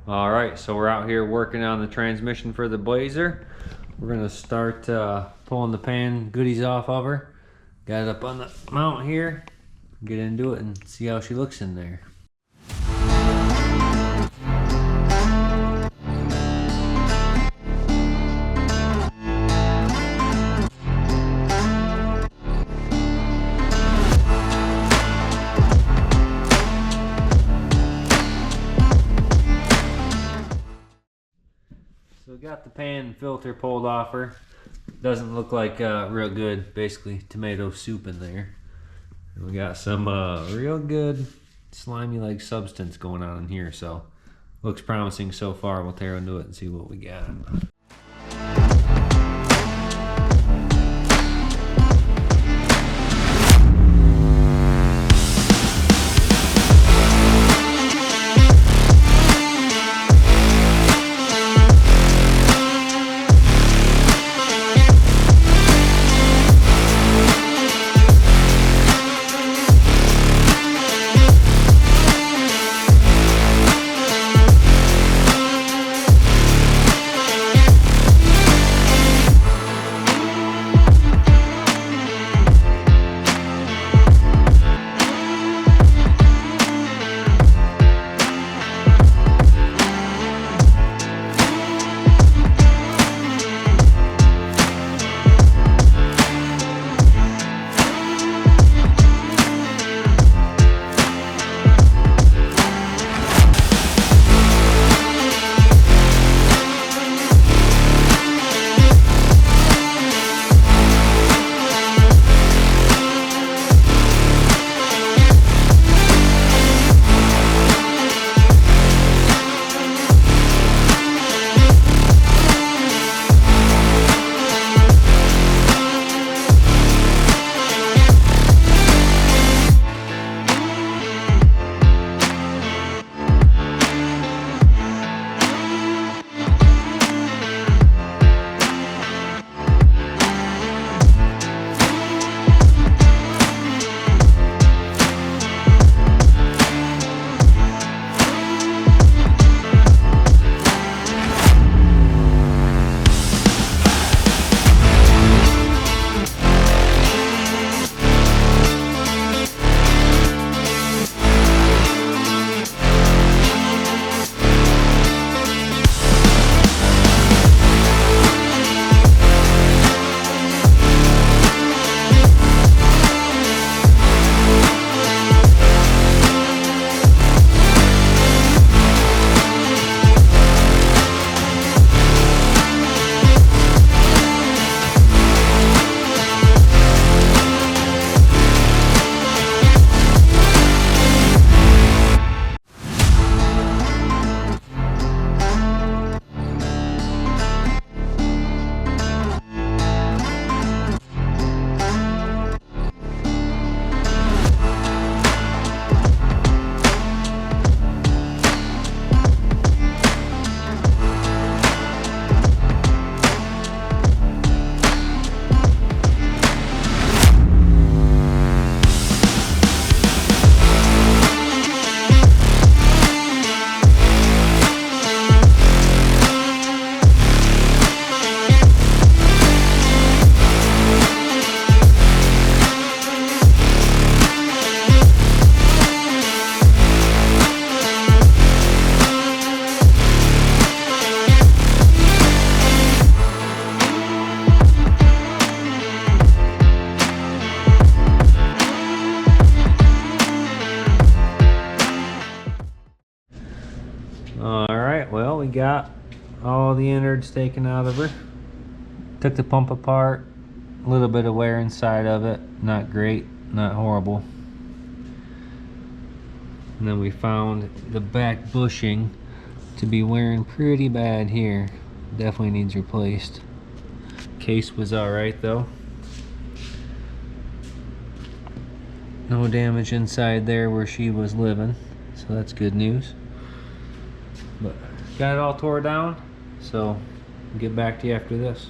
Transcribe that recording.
Alright, so we're out here working on the transmission for the Blazer. We're gonna start pulling the pan goodies off of her. Got it up on the mount here. Get into it and see how she looks in there. So we got the pan filter pulled off her. Doesn't look like real good, basically tomato soup in there. And we got some real good slimy like substance going on in here, so looks promising so far. We'll tear into it and see what we got. Alright, well, we got all the innards taken out of her. Took the pump apart. A little bit of wear inside of it. Not great, not horrible. And then we found the back bushing to be wearing pretty bad here. Definitely needs replaced. Case was alright though. No damage inside there where she was living, so that's good news. But got it all tore down, so I'll get back to you after this.